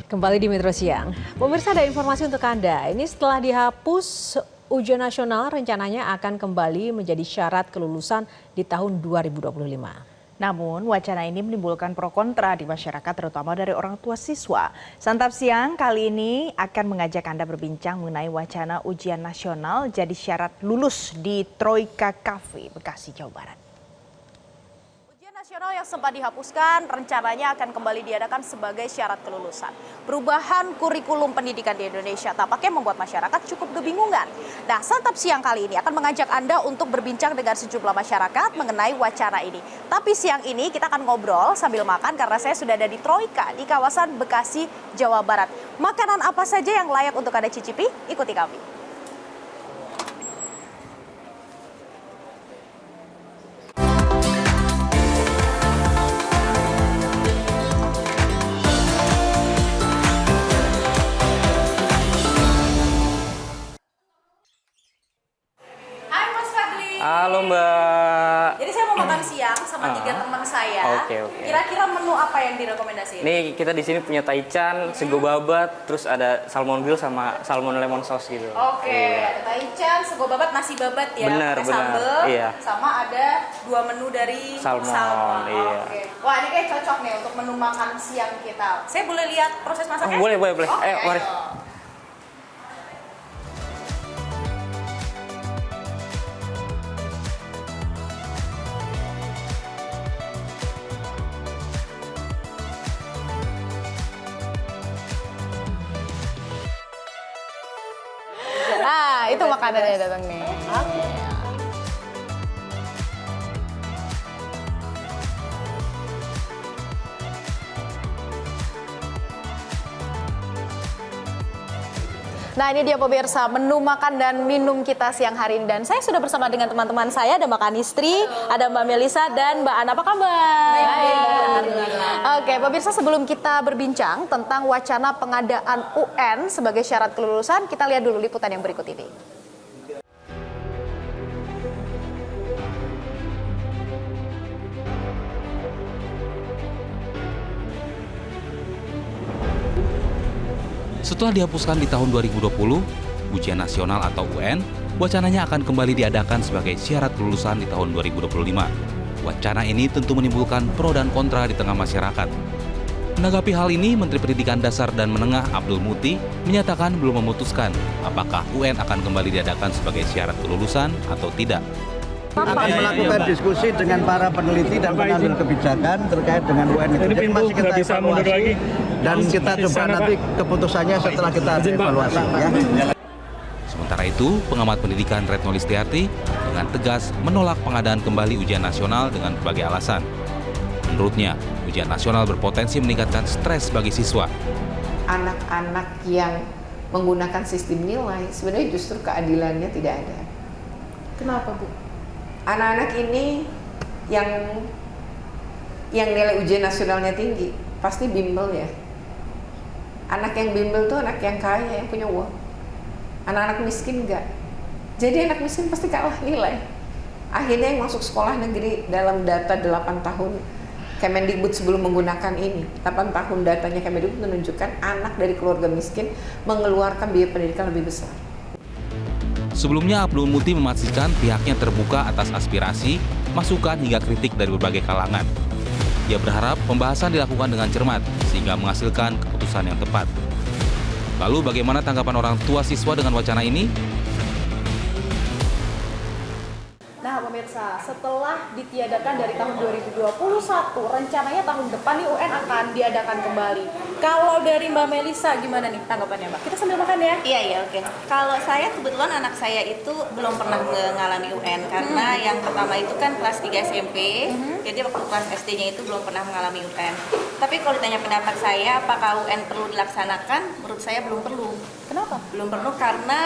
Kembali di Metro Siang. Pemirsa, ada informasi untuk Anda. Ini setelah dihapus, ujian nasional rencananya akan kembali menjadi syarat kelulusan di tahun 2025. Namun, wacana ini menimbulkan pro kontra di masyarakat, terutama dari orang tua siswa. Santap Siang kali ini akan mengajak Anda berbincang mengenai wacana ujian nasional jadi syarat lulus di Troika Cafe, Bekasi, Jawa Barat. Nasional yang sempat dihapuskan rencananya akan kembali diadakan sebagai syarat kelulusan. Perubahan kurikulum pendidikan di Indonesia tampaknya membuat masyarakat cukup kebingungan. Nah, Santap Siang kali ini akan mengajak Anda untuk berbincang dengan sejumlah masyarakat mengenai wacana ini. Tapi siang ini kita akan ngobrol sambil makan karena saya sudah ada di Troika di kawasan Bekasi, Jawa Barat. Makanan apa saja yang layak untuk Anda cicipi? Ikuti kami. Halo Mbak. Jadi saya mau makan siang sama 3 teman saya. Oke. Kira-kira menu apa yang direkomendasikan? Nih kita di sini punya taichan, sego babat, terus ada salmon grill sama salmon lemon sauce gitu. Oke, ada taichan, sego babat, nasi babat ya, Benar. sambal, Iya. sama ada 2 menu dari Salmon, iya. Oke. Wah, ini kayak cocok nih untuk menu makan siang kita. Saya boleh lihat proses masaknya? Boleh. Oke, Mari. ayo. Nah, itu makanannya datang nih. Nah, ini dia pemirsa menu makan dan minum kita siang hari ini. Dan saya sudah bersama dengan teman-teman saya, ada Mbak Kanistri, ada Mbak Melisa, dan Mbak Ana. Apa kabar? Baik. Oke, pemirsa, sebelum kita berbincang tentang wacana pengadaan UN sebagai syarat kelulusan, kita lihat dulu liputan yang berikut ini. Setelah dihapuskan di tahun 2020, ujian nasional atau UN, wacananya akan kembali diadakan sebagai syarat kelulusan di tahun 2025. Wacana ini tentu menimbulkan pro dan kontra di tengah masyarakat. Menanggapi hal ini, Menteri Pendidikan Dasar dan Menengah Abdul Muti menyatakan belum memutuskan apakah UN akan kembali diadakan sebagai syarat kelulusan atau tidak. Akan melakukan diskusi dengan para peneliti dan pengambil kebijakan terkait dengan UN itu. Jadi masih kita evaluasi dan kita coba nanti keputusannya setelah kita evaluasi. Ya. Sementara itu, pengamat pendidikan Retno Listiarti dengan tegas menolak pengadaan kembali ujian nasional dengan berbagai alasan. Menurutnya, ujian nasional berpotensi meningkatkan stres bagi siswa. Anak-anak yang menggunakan sistem nilai, sebenarnya justru keadilannya tidak ada. Kenapa, Bu? Anak-anak ini yang nilai ujian nasionalnya tinggi, pasti bimbel ya. Anak yang bimbel tuh anak yang kaya, yang punya uang. Anak-anak miskin enggak. Jadi anak miskin pasti kalah nilai. Akhirnya yang masuk sekolah negeri dalam data 8 tahun Kemendikbud sebelum menggunakan ini, 8 tahun datanya Kemendikbud menunjukkan anak dari keluarga miskin mengeluarkan biaya pendidikan lebih besar. Sebelumnya, Abdul Muti memastikan pihaknya terbuka atas aspirasi, masukan hingga kritik dari berbagai kalangan. Ia berharap pembahasan dilakukan dengan cermat sehingga menghasilkan keputusan yang tepat. Lalu bagaimana tanggapan orang tua siswa dengan wacana ini? Nah, pemirsa, setelah ditiadakan dari tahun 2021, rencananya tahun depan nih UN akan diadakan kembali. Kalau dari Mbak Melisa, gimana nih tanggapannya, Mbak? Kita sambil makan ya? Iya, oke. Kalau saya kebetulan anak saya itu belum pernah mengalami UN karena yang pertama itu kan kelas 3 SMP, jadi waktu kelas SD-nya itu belum pernah mengalami UN. Tapi kalau ditanya pendapat saya, apakah UN perlu dilaksanakan? Menurut saya belum perlu. Kenapa? Belum perlu karena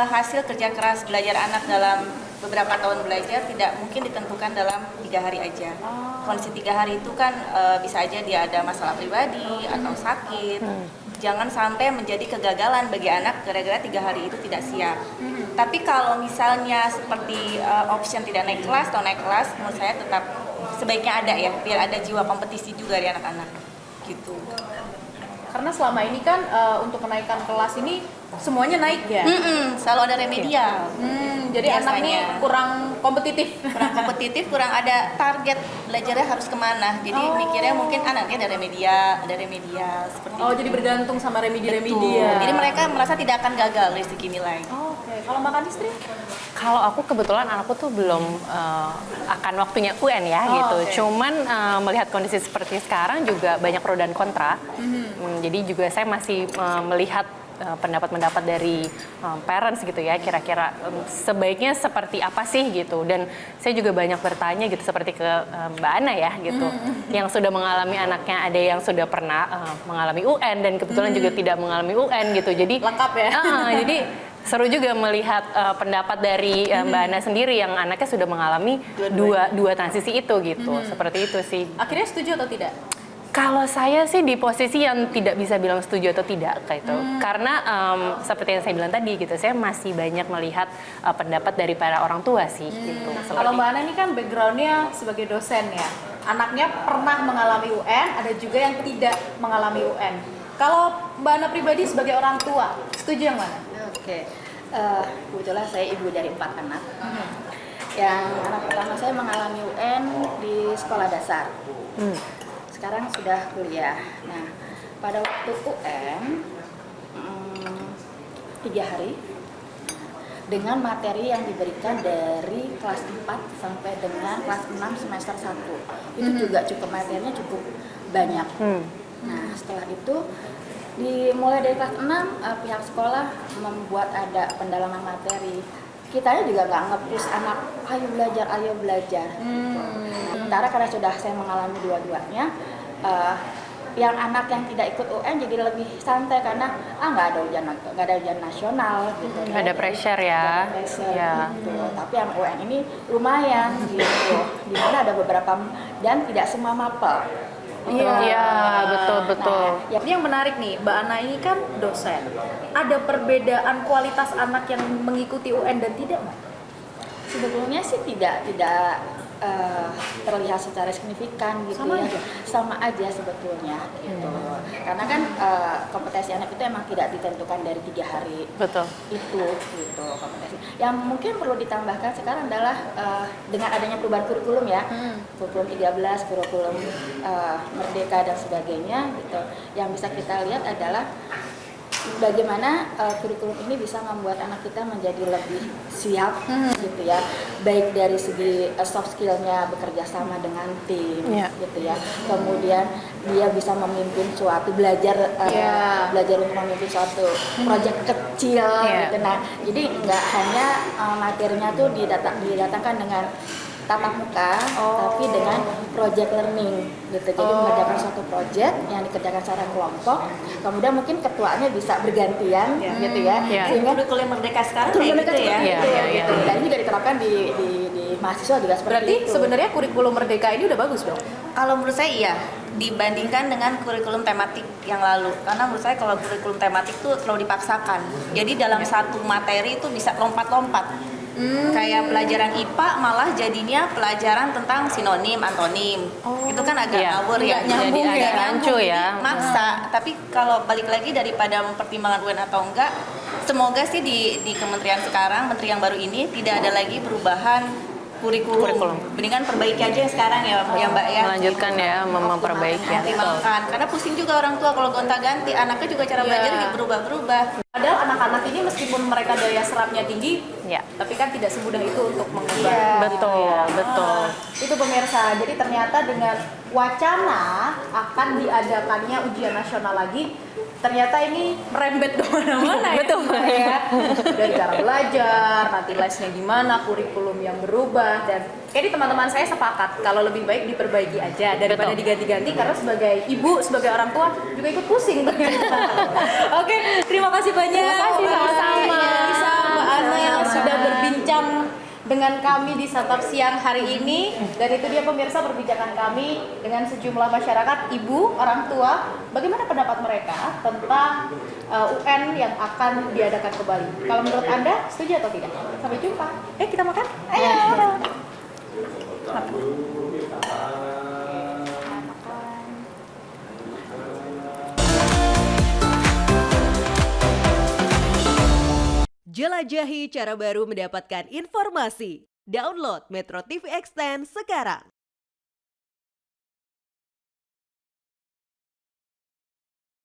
hasil kerja keras belajar anak dalam beberapa tahun belajar tidak mungkin ditentukan dalam 3 hari aja. Kondisi 3 hari itu kan bisa aja dia ada masalah pribadi atau sakit. Jangan sampai menjadi kegagalan bagi anak gara-gara 3 hari itu tidak siap. Tapi kalau misalnya seperti option tidak naik kelas atau naik kelas, menurut saya tetap sebaiknya ada ya, biar ada jiwa kompetisi juga dari anak-anak gitu. Karena selama ini kan untuk kenaikan kelas ini semuanya naik ya. Selalu ada remedial. Jadi anak ini Biasanya. kurang kompetitif. Kurang kompetitif, kurang ada target belajarnya harus kemana. Jadi mikirnya mungkin anaknya ada remedial seperti Oh, itu. jadi bergantung sama Betul. remedi-remedial. Jadi mereka merasa tidak akan gagal dari segi nilai. Oke, kalau Mbak Kadistri? Kalau aku kebetulan anakku tuh belum akan waktunya UN ya gitu. oke. Cuman melihat kondisi seperti sekarang juga banyak pro dan kontra. Jadi juga saya masih melihat pendapat-pendapat dari parents gitu ya, kira-kira sebaiknya seperti apa sih gitu. Dan saya juga banyak bertanya gitu seperti ke Mbak Ana ya gitu, yang sudah mengalami anaknya, ada yang sudah pernah mengalami UN dan kebetulan juga tidak mengalami UN gitu. Jadi Lengkap ya? Jadi seru juga melihat pendapat dari Mbak Ana sendiri yang anaknya sudah mengalami dua transisi itu gitu. Seperti itu sih. Akhirnya setuju atau tidak? Kalau saya sih di posisi yang tidak bisa bilang setuju atau tidak kayak itu. Karena seperti yang saya bilang tadi gitu, saya masih banyak melihat pendapat dari para orang tua sih gitu. Kalau Mbak Ana ini kan backgroundnya sebagai dosen ya. Anaknya pernah mengalami UN, ada juga yang tidak mengalami UN. Kalau Mbak Ana pribadi sebagai orang tua, setuju yang mana? Oke, kebetulan saya ibu dari 4 anak. Yang anak pertama saya mengalami UN di sekolah dasar. Sekarang sudah kuliah. Nah, pada waktu UN 3 hari dengan materi yang diberikan dari kelas 4 sampai dengan kelas 6 semester 1. Itu juga materinya cukup banyak. Nah, setelah itu dimulai dari kelas 6 pihak sekolah membuat ada pendalaman materi. Kitanya juga nggak nge-push anak ayo belajar. Sementara karena sudah saya mengalami dua-duanya, yang anak yang tidak ikut UN jadi lebih santai karena nggak ada ujian nasional gitu. Ada pressure ya. Ada pressure Ya. gitu. Tapi yang UN ini lumayan gitu. Dimana ada beberapa dan tidak semua mapel. Iya, betul. Nah, Ini yang menarik nih, Mbak Ana ini kan dosen. Ada perbedaan kualitas anak yang mengikuti UN dan tidak, Mbak? sebetulnya sih tidak terlihat secara signifikan gitu. Sama ya. aja? Sama aja sebetulnya gitu. Karena kan kompetensi anak itu emang tidak ditentukan dari 3 hari Betul. itu gitu kompetensi. Yang mungkin perlu ditambahkan sekarang adalah dengan adanya perubahan kurikulum ya, kurikulum 13, kurikulum Merdeka dan sebagainya gitu. Yang bisa kita lihat adalah bagaimana kurikulum ini bisa membuat anak kita menjadi lebih siap gitu ya, baik dari segi soft skillnya bekerja sama dengan tim gitu ya, kemudian dia bisa memimpin suatu belajar untuk memimpin suatu proyek kecil gitu. Nah, jadi nggak hanya materinya tuh didatangkan dengan tatap muka, tapi dengan project learning gitu. Jadi mengerjakan suatu project yang dikerjakan secara kelompok, kemudian mungkin ketuanya bisa bergantian gitu ya. Sehingga Kurikulum Merdeka sekarang kurikulum kayak gitu ya. gitu. Dan ini juga diterapkan di mahasiswa juga seperti Berarti itu. sebenarnya kurikulum Merdeka ini udah bagus dong? Kalau menurut saya iya, dibandingkan dengan kurikulum tematik yang lalu. Karena menurut saya kalau kurikulum tematik itu terlalu dipaksakan. Jadi dalam satu materi itu bisa lompat-lompat. Kayak pelajaran IPA malah jadinya pelajaran tentang sinonim, antonim. Itu kan agak ngawur ya. Nggak nyambung Jadi ya. agak Rancu nyambung, ya. jadi maksa. Tapi kalau balik lagi daripada mempertimbangkan UN atau enggak, semoga sih di kementerian sekarang, menteri yang baru ini tidak ada lagi perubahan kurikulum. Mendingan perbaiki aja yang sekarang ya Mbak ya. Melanjutkan ya, memperbaiki ya. Optimalkan. Karena pusing juga orang tua kalau gonta-ganti, anaknya juga cara belajar juga berubah-berubah. Padahal anak-anak ini meskipun mereka daya serapnya tinggi, tapi kan tidak semudah itu untuk mengubah. Betul. Itu pemirsa, jadi ternyata dengan wacana akan diadakannya ujian nasional lagi, ternyata ini merembet kemana-mana ya. Betul. Ya. Dari cara belajar, nanti lesnya gimana, kurikulum yang berubah, dan jadi teman-teman saya sepakat kalau lebih baik diperbaiki aja daripada diganti-ganti, karena sebagai ibu, sebagai orang tua juga ikut pusing ternyata. Oke, terima kasih banyak. Terima kasih, sama-sama. Lisa, Mbak Ana yang sudah berbincang dengan kami di Santap Siang hari ini. Dan itu dia pemirsa perbincangan kami dengan sejumlah masyarakat, ibu, orang tua, bagaimana pendapat mereka tentang UN yang akan diadakan kembali. Kalau menurut Anda setuju atau tidak? Sampai jumpa. Kita makan? Ayo. Jelajahi cara baru mendapatkan informasi. Download Metro TV Extend sekarang.